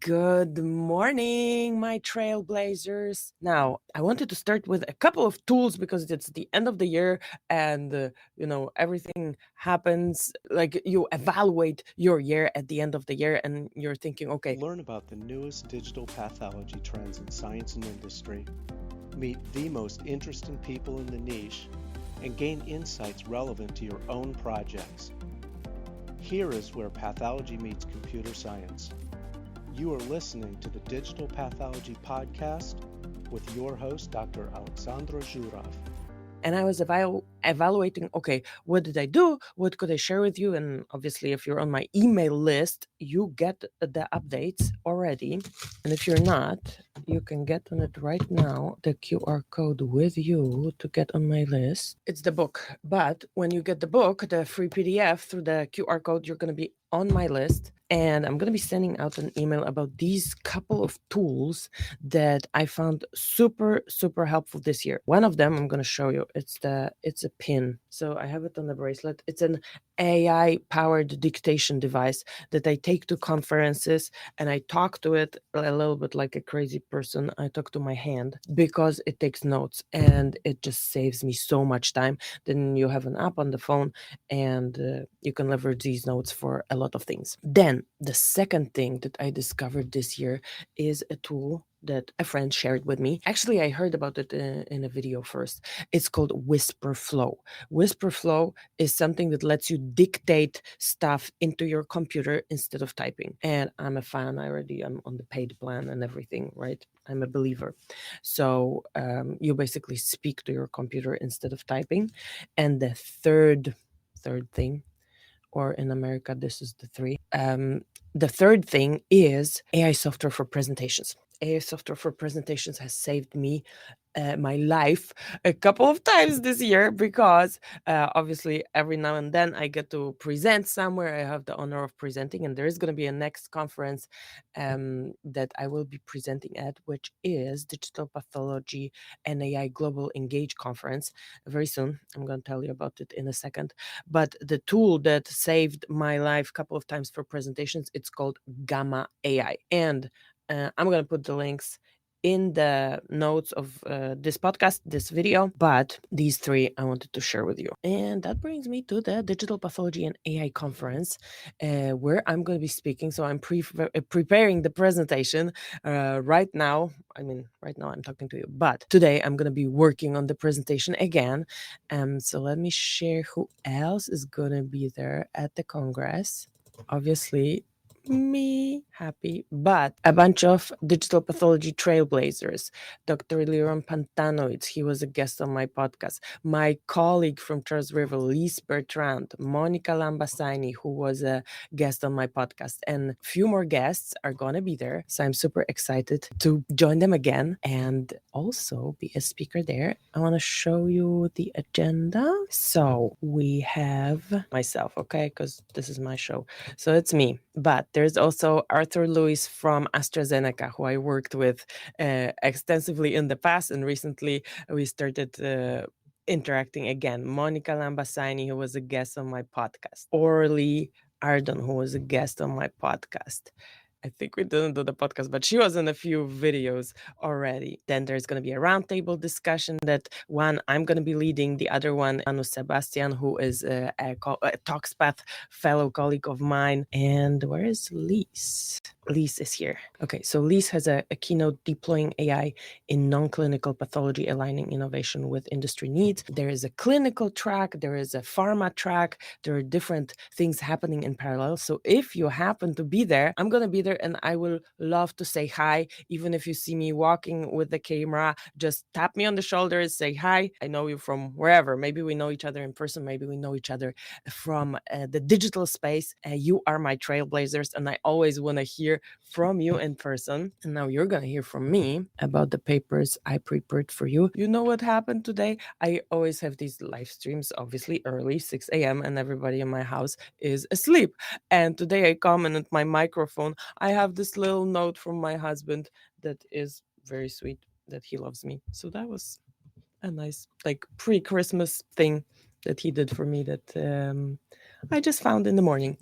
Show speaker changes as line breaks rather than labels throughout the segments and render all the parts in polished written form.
Good morning, my trailblazers. Now, I wanted to start with a couple of tools because it's the end of the year and, everything happens. Like you evaluate your year at the end of the year and you're thinking, okay,
Learn about the newest digital pathology trends in science and industry, meet the most interesting people in the niche, and gain insights relevant to your own projects. Here is where pathology meets computer science. You are listening to the Digital Pathology Podcast with your host, Dr. Alexandra Zhurov.
and I was evaluating, okay, what did I do? What could I share with you? And obviously, if you're on my email list, you get the updates already. And if you're not, you can get on it right now, the QR code with you to get on my list. It's the book. But when you get the book, the free PDF through the QR code, you're going to be on my list. And I'm going to be sending out an email about these couple of tools that I found super, super helpful this year. One of them I'm going to show you. It's a pin. So I have it on the bracelet. It's an AI powered dictation device that I take to conferences and I talk to it a little bit like a crazy person. I talk to my hand because it takes notes and it just saves me so much time. Then you have an app on the phone and you can leverage these notes for a lot of things. Then the second thing that I discovered this year is a tool that a friend shared with me. Actually, I heard about it in a video first. It's called Whisper Flow. Whisper Flow is something that lets you dictate stuff into your computer instead of typing. And I'm a fan. I'm on the paid plan and everything, right? I'm a believer. So you basically speak to your computer instead of typing. And the third thing, or in America, this is the three. The third thing is AI software for presentations. AI software for presentations has saved me my life a couple of times this year because obviously every now and then I get to present somewhere. I have the honor of presenting, and there is going to be a next conference that I will be presenting at, which is Digital Pathology and AI Global Engage Conference very soon. I'm going to tell you about it in a second. But the tool that saved my life a couple of times for presentations, it's called Gamma AI. And I'm going to put the links in the notes of this podcast, this video, but these three I wanted to share with you. And that brings me to the Digital Pathology and AI Conference, where I'm going to be speaking. So I'm preparing the presentation right now. Right now I'm talking to you, but today I'm going to be working on the presentation again. So let me share who else is going to be there at the Congress. Obviously, me happy, but a bunch of digital pathology trailblazers. Dr. Leon Pantanoids, he was a guest on my podcast. My colleague from Charles River, Lise Bertrand, Monica Lambassini, who was a guest on my podcast, and a few more guests are going to be there. So I'm super excited to join them again and also be a speaker there. I want to show you the agenda. So we have myself, okay, because this is my show. So it's me. But there's also Arthur Lewis from AstraZeneca, who I worked with extensively in the past, and recently we started interacting again. Monica Lambassini, who was a guest on my podcast. Orly Ardon, who was a guest on my podcast. I think we didn't do the podcast, but she was in a few videos already. Then there's going to be a roundtable discussion that one I'm going to be leading, the other one, Anu Sebastian, who is a ToxPath fellow colleague of mine. And where is Lise? Lise is here. Okay, so Lise has a keynote deploying AI in non-clinical pathology, aligning innovation with industry needs. There is a clinical track, there is a pharma track, there are different things happening in parallel. So if you happen to be there, I'm going to be there and I will love to say hi. Even if you see me walking with the camera, just tap me on the shoulder, say hi. I know you from wherever. Maybe we know each other in person, maybe we know each other from the digital space. You are my trailblazers, and I always want to hear from you in person. And now you're going to hear from me about the papers I prepared for you. You know what happened today? I always have these live streams, obviously early, 6 a.m., and everybody in my house is asleep. And today I come and at my microphone, I have this little note from my husband that is very sweet, that he loves me. So that was a nice, like, pre-Christmas thing that he did for me that I just found in the morning.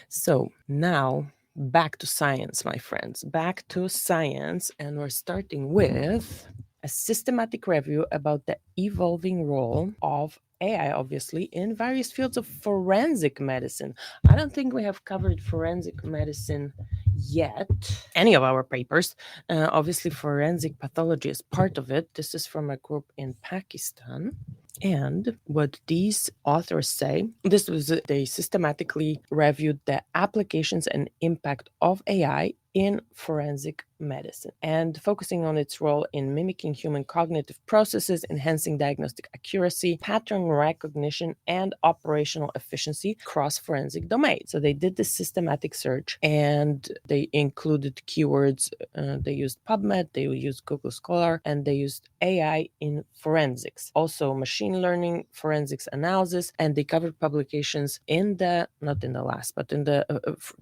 So now back to science, my friends, back to science. And we're starting with a systematic review about the evolving role of AI, obviously, in various fields of forensic medicine. I don't think we have covered forensic medicine yet, any of our papers. Obviously, forensic pathology is part of it. This is from a group in Pakistan. And what these authors say, this was they systematically reviewed the applications and impact of AI in forensic medicine and focusing on its role in mimicking human cognitive processes, enhancing diagnostic accuracy, pattern recognition, and operational efficiency across forensic domains. So they did this systematic search and they included keywords. They used PubMed, they used Google Scholar, and they used AI in forensics. Also machine learning, forensics analysis, and they covered publications in the, not in the last, but in the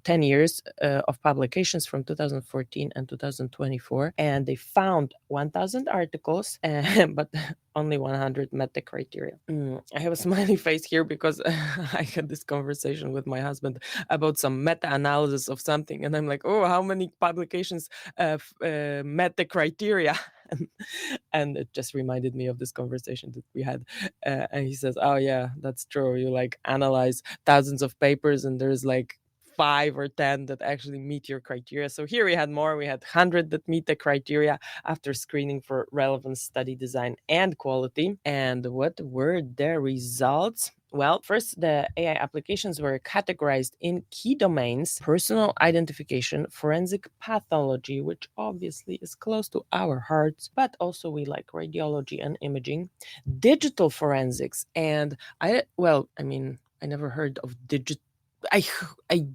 10 years of publications from 2014 and 2024, and they found 1,000 articles, but only 100 met the criteria. I have a smiley face here because I had this conversation with my husband about some meta-analysis of something, and I'm like, oh, how many publications met the criteria? And it just reminded me of this conversation that we had. And he says, oh yeah, that's true. You like analyze thousands of papers and there's like 5 or 10 that actually meet your criteria. So here we had more. We had 100 that meet the criteria after screening for relevant study design and quality. And what were the results? Well, first, the AI applications were categorized in key domains: personal identification, forensic pathology, which obviously is close to our hearts, but also we like radiology and imaging, digital forensics, and I never heard of I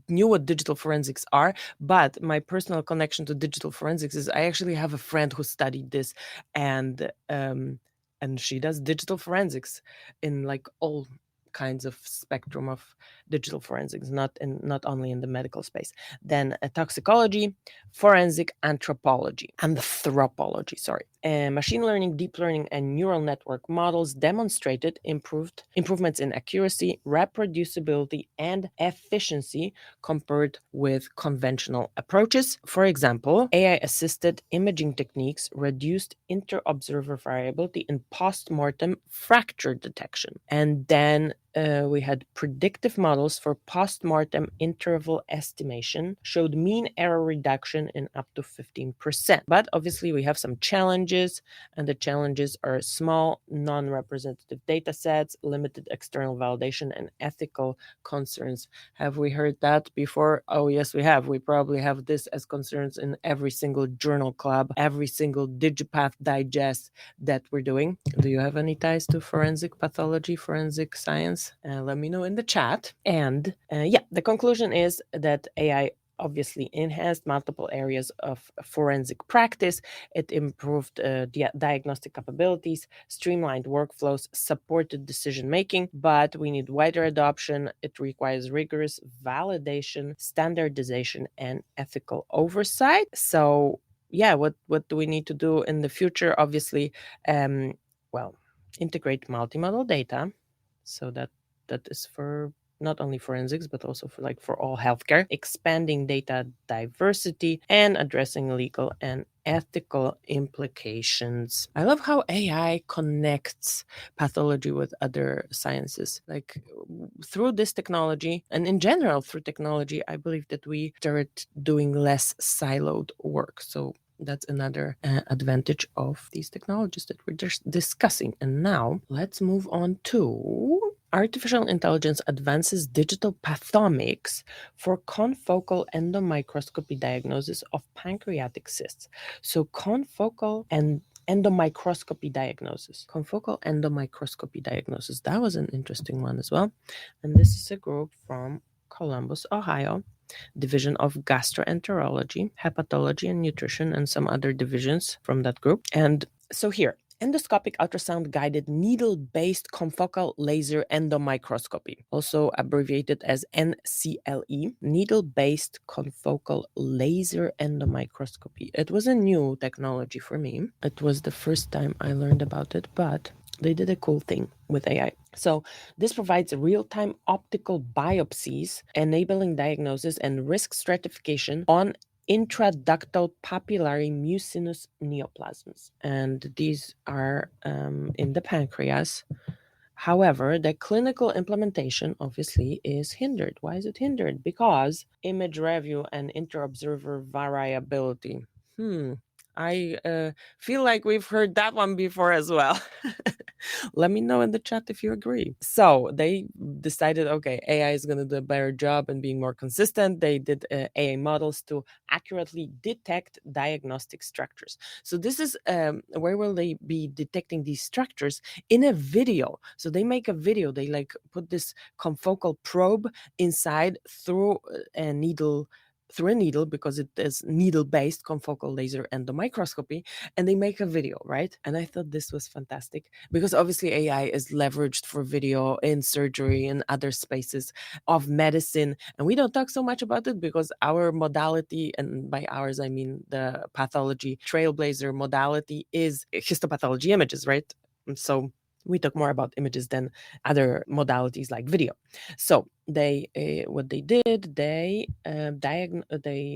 knew what digital forensics are, but my personal connection to digital forensics is I actually have a friend who studied this, and she does digital forensics in like all kinds of spectrum of digital forensics, not only in the medical space. Then toxicology, forensic anthropology, machine learning, deep learning, and neural network models demonstrated improvements in accuracy, reproducibility, and efficiency compared with conventional approaches. For example, AI-assisted imaging techniques reduced inter-observer variability in post-mortem fracture detection. And then we had predictive models for post-mortem interval estimation showed mean error reduction in up to 15%. But obviously we have some challenges, and the challenges are small, non-representative data sets, limited external validation, and ethical concerns. Have we heard that before? Oh, yes, we have. We probably have this as concerns in every single journal club, every single DigiPath Digest that we're doing. Do you have any ties to forensic pathology, forensic science? Let me know in the chat. And the conclusion is that AI obviously enhanced multiple areas of forensic practice. It improved diagnostic capabilities, streamlined workflows, supported decision making, but we need wider adoption. It requires rigorous validation, standardization, and ethical oversight. So what do we need to do in the future? Obviously, integrate multimodal data, so that is for not only forensics, but also for all healthcare, expanding data diversity, and addressing legal and ethical implications. I love how AI connects pathology with other sciences. Like through this technology, and in general through technology, I believe that we start doing less siloed work. So that's another advantage of these technologies that we're just discussing. And now let's move on to artificial intelligence advances digital pathomics for confocal endomicroscopy diagnosis of pancreatic cysts. So confocal and endomicroscopy diagnosis. Confocal endomicroscopy diagnosis. That was an interesting one as well. And this is a group from Columbus, Ohio, Division of Gastroenterology, Hepatology, and Nutrition, and some other divisions from that group. And so here, endoscopic ultrasound guided needle-based confocal laser endomicroscopy, also abbreviated as NCLE, needle-based confocal laser endomicroscopy. It was a new technology for me. It was the first time I learned about it, but They did a cool thing with AI. So this provides real-time optical biopsies, enabling diagnosis and risk stratification on intraductal papillary mucinous neoplasms. And these are in the pancreas. However, the clinical implementation obviously is hindered. Why is it hindered? Because image review and inter-observer variability. I feel like we've heard that one before as well. Let me know in the chat if you agree. So they decided, okay, AI is going to do a better job in being more consistent. They did AI models to accurately detect diagnostic structures. So this is where will they be detecting these structures? In a video. So they make a video. They like put this confocal probe inside through a needle because it is needle-based confocal laser endomicroscopy, and they make a video, right? And I thought this was fantastic because obviously AI is leveraged for video in surgery and other spaces of medicine, and we don't talk so much about it because our modality, and by ours I mean the pathology trailblazer modality, is histopathology images, right? And so we talk more about images than other modalities like video. So they what they did, they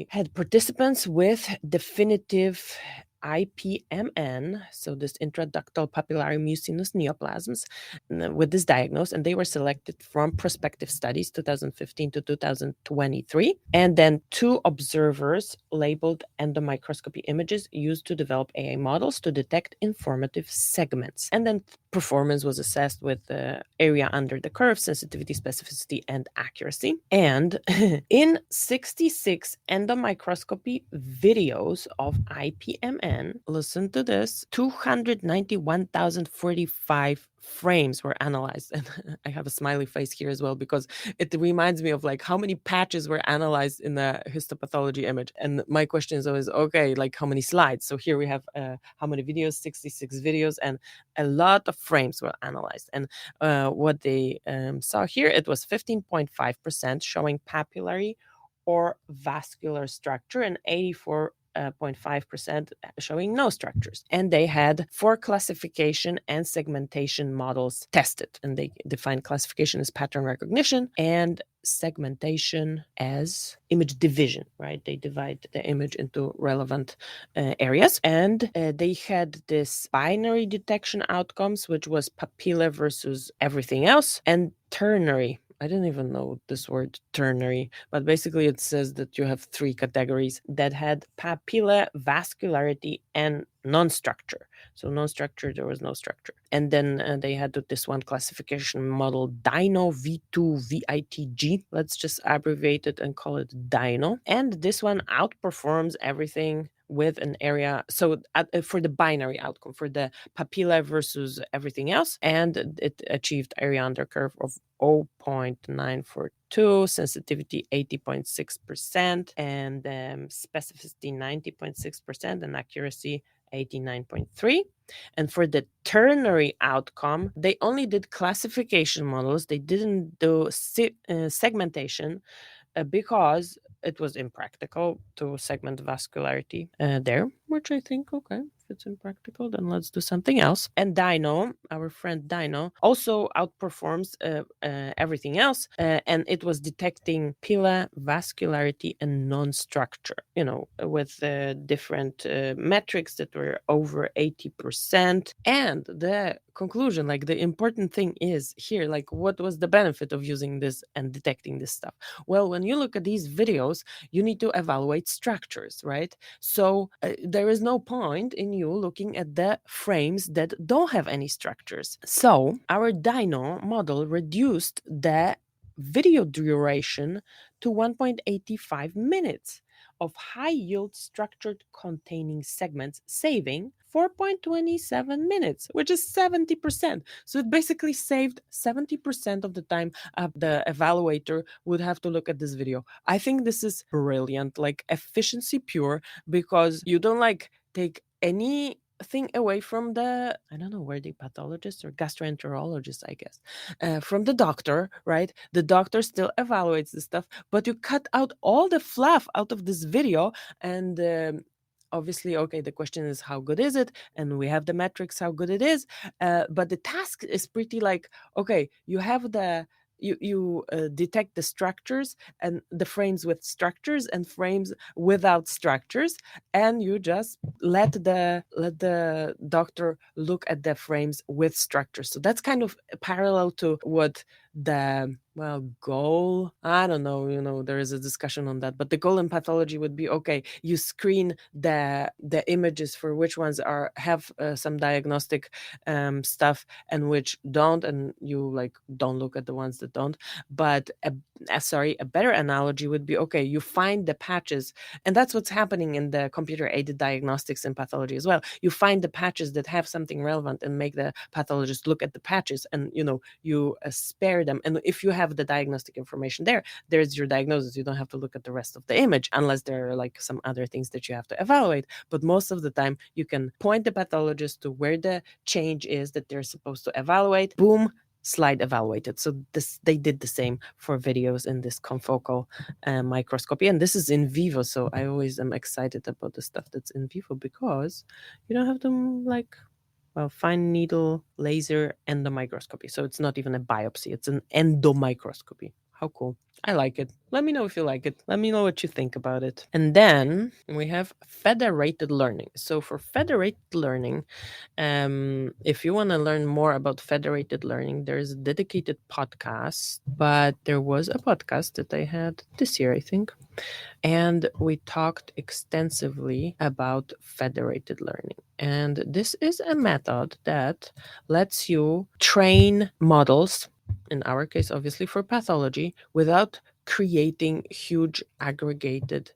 had participants with definitive IPMN, so this intraductal papillary mucinous neoplasms, with this diagnosis, and they were selected from prospective studies 2015 to 2023, and then 2 observers labeled endomicroscopy images used to develop AI models to detect informative segments, and then performance was assessed with the area under the curve, sensitivity, specificity, and accuracy. And in 66 endomicroscopy videos of IPMN, listen to this, 291,045 frames were analyzed. And I have a smiley face here as well because it reminds me of like how many patches were analyzed in the histopathology image. And my question is always, okay, like how many slides? So here we have how many videos? 66 videos, and a lot of frames were analyzed. And what they saw here, it was 15.5% showing papillary or vascular structure and 84.5% showing no structures. And they had 4 classification and segmentation models tested. And they defined classification as pattern recognition and segmentation as image division, right? They divide the image into relevant areas. And they had this binary detection outcomes, which was papilla versus everything else, and ternary. I didn't even know this word ternary, but basically it says that you have 3 categories that had papilla, vascularity, and non-structure. So non-structure, there was no structure. And then they had this one classification model, DINO V2 VITG. Let's just abbreviate it and call it DINO. And this one outperforms everything with an area. So for the binary outcome, for the papilla versus everything else, and it achieved area under curve of 0.942, sensitivity 80.6%, and specificity 90.6%, and accuracy 89.3. And for the ternary outcome, they only did classification models. They didn't do segmentation because it was impractical to segment vascularity there, which I think, okay, if it's impractical, then let's do something else. And Dino, our friend Dino, also outperforms everything else, and it was detecting pila, vascularity, and non-structure, with different metrics that were over 80%. And the conclusion, like the important thing is here, like what was the benefit of using this and detecting this stuff? Well, when you look at these videos, you need to evaluate structures, right? So there is no point in you looking at the frames that don't have any structures. So our Dino model reduced the video duration to 1.85 minutes of high-yield structured containing segments, saving 4.27 minutes, which is 70%. So it basically saved 70% of the time the evaluator would have to look at this video. I think this is brilliant, like efficiency pure, because you don't like take anything away from the, I don't know, were they pathologists or gastroenterologists, I guess, from the doctor, right? The doctor still evaluates the stuff, but you cut out all the fluff out of this video, and obviously, okay, the question is how good is it? And we have the metrics, how good it is. But the task is pretty like, okay, you have you detect the structures and the frames with structures and frames without structures, and you just let the doctor look at the frames with structures. So that's kind of parallel to what the goal, I don't know, there is a discussion on that, but the goal in pathology would be, okay, you screen the images for which ones have some diagnostic stuff and which don't, and you like don't look at the ones that don't. But a better analogy would be, okay, you find the patches, and that's what's happening in the computer aided diagnostics in pathology as well. You find the patches that have something relevant and make the pathologist look at the patches, and you spare them. And if you have the diagnostic information there's your diagnosis. You don't have to look at the rest of the image unless there are like some other things that you have to evaluate. But most of the time you can point the pathologist to where the change is that they're supposed to evaluate. Boom, slide evaluated. So they did the same for videos in this confocal microscopy, and this is in vivo. So I always am excited about the stuff that's in vivo because you don't have to fine needle laser endomicroscopy. So it's not even a biopsy, it's an endomicroscopy. How cool. I like it. Let me know if you like it. Let me know what you think about it. And then we have federated learning. So for federated learning, if you want to learn more about federated learning, there's a dedicated podcast, but there was a podcast that I had this year, I think. And we talked extensively about federated learning. And this is a method that lets you train models, in our case, obviously for pathology, without creating huge aggregated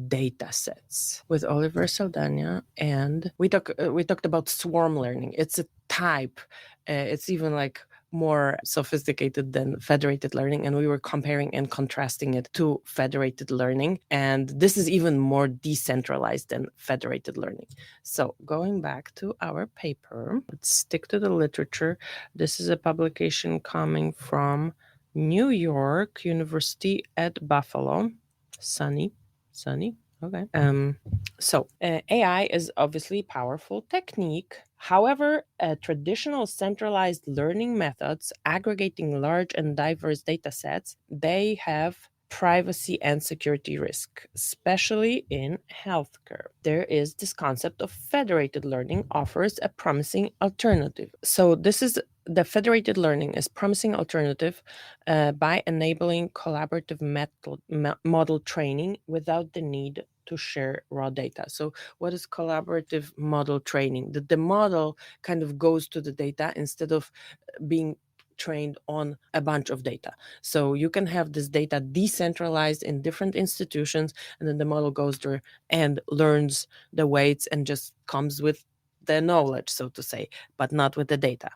data sets. With Oliver Saldana, and we talked about swarm learning. It's a type. It's even like more sophisticated than federated learning, and we were comparing and contrasting it to federated learning, and this is even more decentralized than federated learning. So going back to our paper, let's stick to the literature. This is a publication coming from New York University at Buffalo. Sunny. Okay. So AI is obviously a powerful technique. However, traditional centralized learning methods aggregating large and diverse data sets, they have privacy and security risk, especially in healthcare. There is this concept of federated learning offers a promising alternative. So the federated learning is promising alternative by enabling collaborative model training without the need to share raw data. So what is collaborative model training? That the model kind of goes to the data instead of being trained on a bunch of data. So you can have this data decentralized in different institutions, and then the model goes there and learns the weights and just comes with the knowledge, so to say, but not with the data.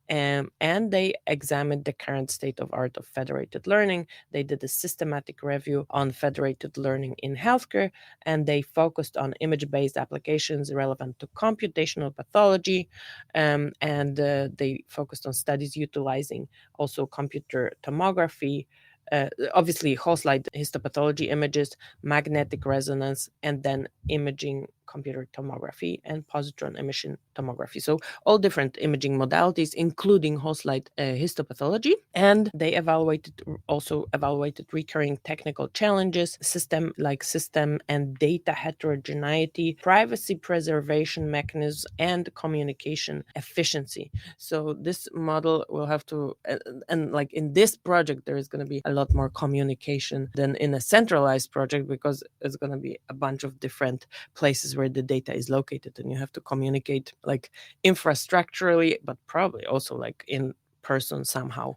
And they examined the current state of art of federated learning. They did a systematic review on federated learning in healthcare, and they focused on image-based applications relevant to computational pathology, and they focused on studies utilizing also computer tomography, obviously whole slide histopathology images, magnetic resonance, and then imaging computer tomography and positron emission tomography. So all different imaging modalities, including whole slide histopathology. And they also evaluated recurring technical challenges, system and data heterogeneity, privacy preservation mechanisms, and communication efficiency. So this model will have to, and like in this project, there is going to be a lot more communication than in a centralized project, because it's going to be a bunch of different places where the data is located, and you have to communicate like infrastructurally, but probably also like in person somehow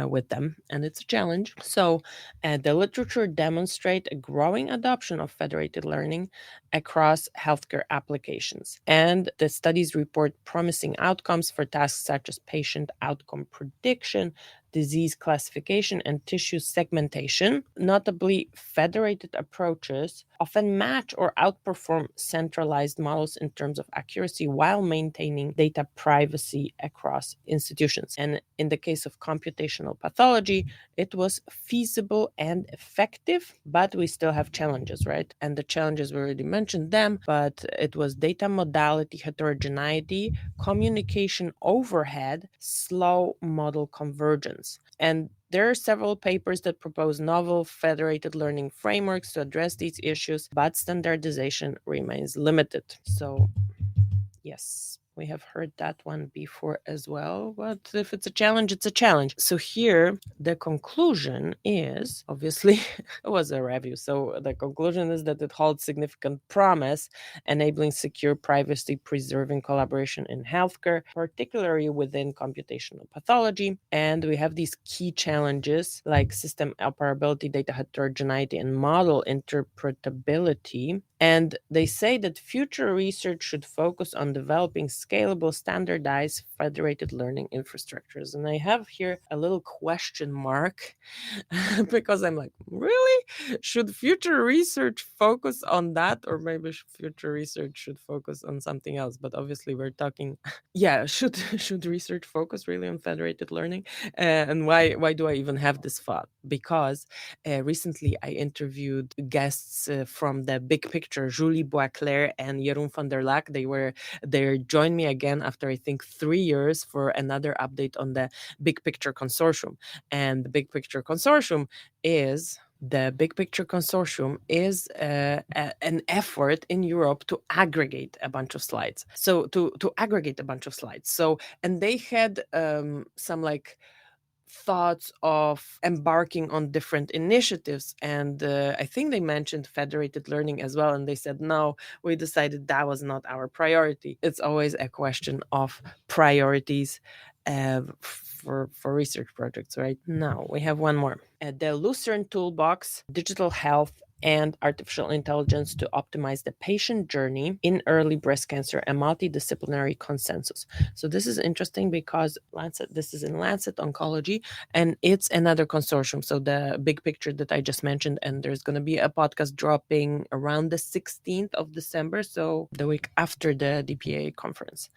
with them, and it's a challenge. So the literature demonstrate a growing adoption of federated learning across healthcare applications, and the studies report promising outcomes for tasks such as patient outcome prediction, disease classification, and tissue segmentation. Notably, federated approaches often match or outperform centralized models in terms of accuracy while maintaining data privacy across institutions. And in the case of computational pathology, it was feasible and effective, but we still have challenges, right? And the challenges, we already mentioned them, but it was data modality heterogeneity, communication overhead, slow model convergence. And there are several papers that propose novel federated learning frameworks to address these issues, but standardization remains limited. So yes, we have heard that one before as well. But if it's a challenge, it's a challenge. So here, the conclusion is obviously it was a review. So the conclusion is that it holds significant promise, enabling secure, privacy preserving collaboration in healthcare, particularly within computational pathology. And we have these key challenges like system operability, data heterogeneity, and model interpretability. And they say that future research should focus on developing scalable, standardized, federated learning infrastructures. And I have here a little question mark because I'm like, really? Should future research focus on that? Or maybe future research should focus on something else? But obviously, we're talking, yeah, should research focus really on federated learning? And why do I even have this thought? Because recently I interviewed guests from the Big Picture, Julie Boisclair and Jeroen van der Laak. They joined me again after I think 3 years for another update on the Big Picture Consortium. And the Big Picture Consortium is an effort in Europe to aggregate a bunch of slides. So to aggregate a bunch of slides. So and they had some like thoughts of embarking on different initiatives, and I think they mentioned federated learning as well, and they said no, we decided that was not our priority. It's always a question of priorities for research projects, right? Now we have one more, the Lucerne Toolbox, Digital Health and Artificial Intelligence to Optimize the Patient Journey in Early Breast Cancer, a Multidisciplinary Consensus. So this is interesting because this is in Lancet Oncology, and it's another consortium. So the Big Picture that I just mentioned, and there's going to be a podcast dropping around the 16th of December, so the week after the DPA conference.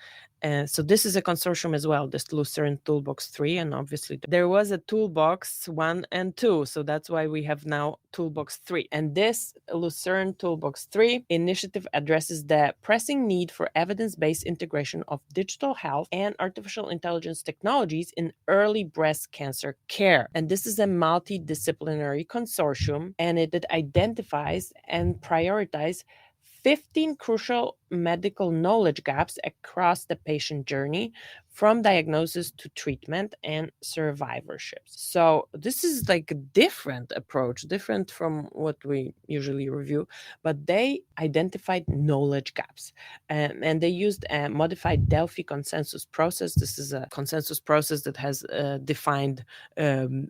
So this is a consortium as well, this Lucerne Toolbox 3, and obviously there was a Toolbox 1 and 2, so that's why we have now Toolbox 3. And this Lucerne Toolbox 3 initiative addresses the pressing need for evidence-based integration of digital health and artificial intelligence technologies in early breast cancer care. And this is a multidisciplinary consortium, and it identifies and prioritizes 15 crucial medical knowledge gaps across the patient journey, from diagnosis to treatment and survivorship. So this is like a different approach, different from what we usually review, but they identified knowledge gaps, and they used a modified Delphi consensus process. This is a consensus process that has defined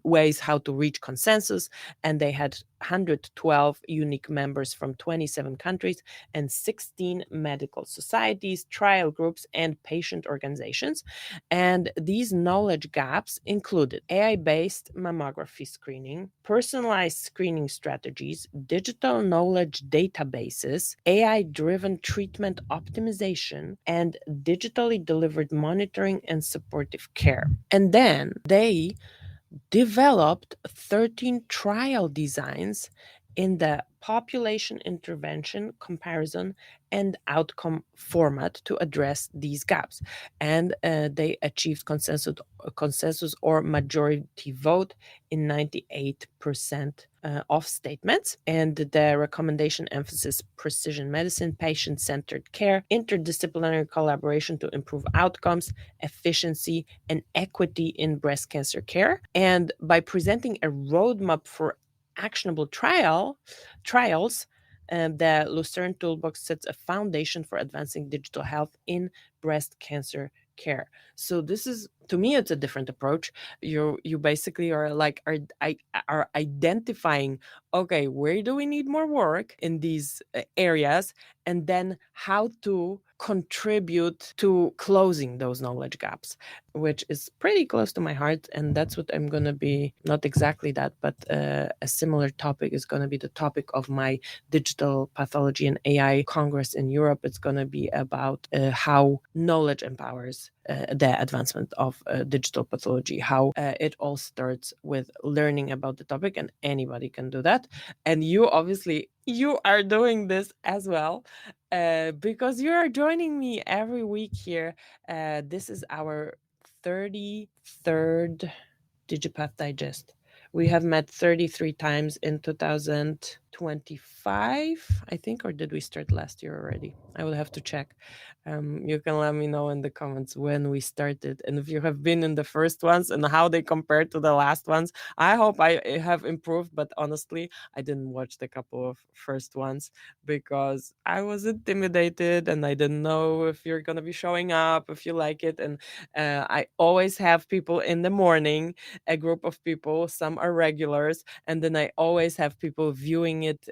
ways how to reach consensus, and they had 112 unique members from 27 countries and 16 medical societies, trial groups, and patient organizations. And these knowledge gaps included AI-based mammography screening, personalized screening strategies, digital knowledge databases, AI-driven treatment optimization, and digitally delivered monitoring and supportive care. And then they developed 13 trial designs in the population intervention, comparison, and outcome format to address these gaps. And they achieved consensus or majority vote in 98% of statements. And the recommendation emphasis precision medicine, patient-centered care, interdisciplinary collaboration to improve outcomes, efficiency, and equity in breast cancer care. And by presenting a roadmap for actionable trials, the Lucerne Toolbox sets a foundation for advancing digital health in breast cancer care. So this is to me it's a different approach. You basically are identifying, okay, where do we need more work in these areas, and then how to contribute to closing those knowledge gaps, which is pretty close to my heart. And that's what I'm going to be, not exactly that, but a similar topic is going to be the topic of my digital pathology and AI Congress in Europe. It's going to be about how knowledge empowers the advancement of digital pathology, how it all starts with learning about the topic, and anybody can do that. And you obviously, you are doing this as well, because you are joining me every week here. This is our 33rd DigiPath Digest. We have met 33 times in 2025, I think, or did we start last year already? I will have to check. You can let me know in the comments when we started, and if you have been in the first ones and how they compare to the last ones. I hope I have improved, but honestly, I didn't watch the couple of first ones because I was intimidated and I didn't know if you're going to be showing up, if you like it. And I always have people in the morning, a group of people, some are regulars, and then I always have people viewing it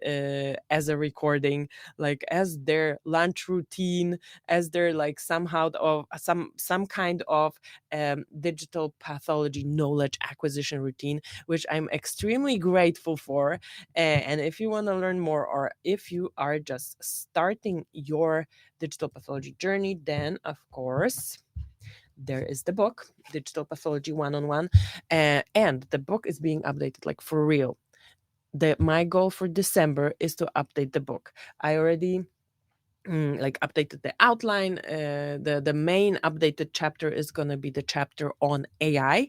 as a recording, like as their lunch routine, as their like somehow of some kind of digital pathology knowledge acquisition routine, which I'm extremely grateful for. And if you want to learn more, or if you are just starting your digital pathology journey, then of course there is the book, Digital Pathology One-on-One, and the book is being updated, like for real. My goal for December is to update the book. I already like updated the outline. The main updated chapter is going to be the chapter on AI,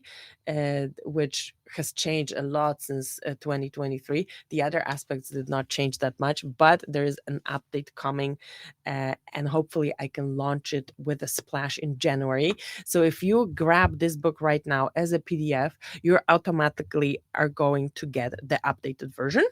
which has changed a lot since 2023. The other aspects did not change that much, but there is an update coming, and hopefully I can launch it with a splash in January. So if you grab this book right now as a PDF, you automatically are going to get the updated version.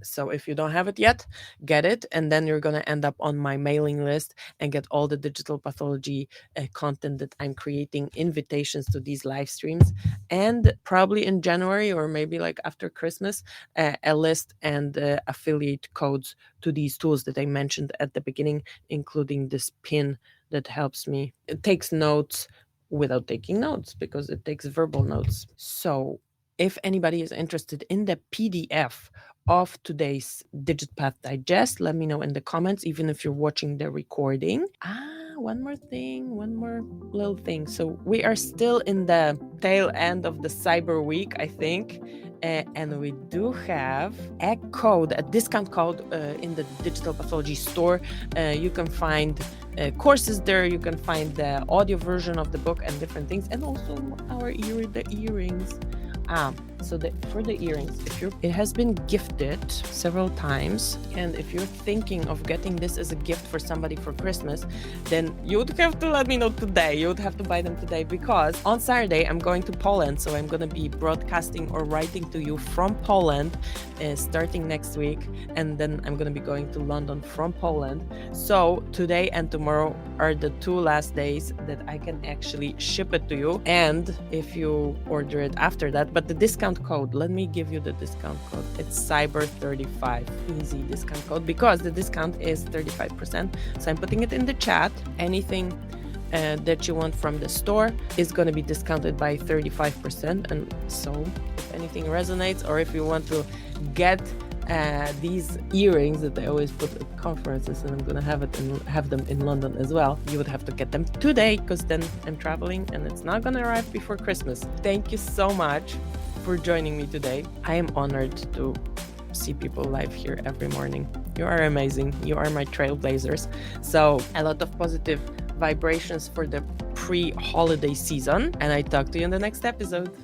So if you don't have it yet, get it, and then you're going to end up on my mailing list and get all the digital pathology content that I'm creating, invitations to these live streams, and probably in January or maybe like after Christmas, a list and affiliate codes to these tools that I mentioned at the beginning, including this pin that helps me. It takes notes without taking notes because it takes verbal notes. So if anybody is interested in the PDF of today's DigiPath Digest, let me know in the comments, even if you're watching the recording. One more little thing. So we are still in the tail end of the Cyber Week, I think. And we do have a code, a discount code in the Digital Pathology store. You can find courses there. You can find the audio version of the book and different things, and also the earrings. So for the earrings, it has been gifted several times, and if you're thinking of getting this as a gift for somebody for Christmas, then you would have to let me know today. You would have to buy them today, because on Saturday I'm going to Poland, so I'm going to be broadcasting or writing to you from Poland starting next week, and then I'm going to be going to London from Poland. So today and tomorrow are the 2 last days that I can actually ship it to you, and if you order it after that, but the discount code, let me give you the discount code. It's Cyber35, easy discount code, because the discount is 35%. So I'm putting it in the chat. Anything that you want from the store is going to be discounted by 35%. And so if anything resonates, or if you want to get these earrings that I always put at conferences, and I'm gonna have them in London as well, you would have to get them today, because then I'm traveling and it's not gonna arrive before Christmas. Thank you so much for joining me today. I am honored to see people live here every morning. You are amazing. You are my trailblazers. So a lot of positive vibrations for the pre-holiday season, and I talk to you in the next episode.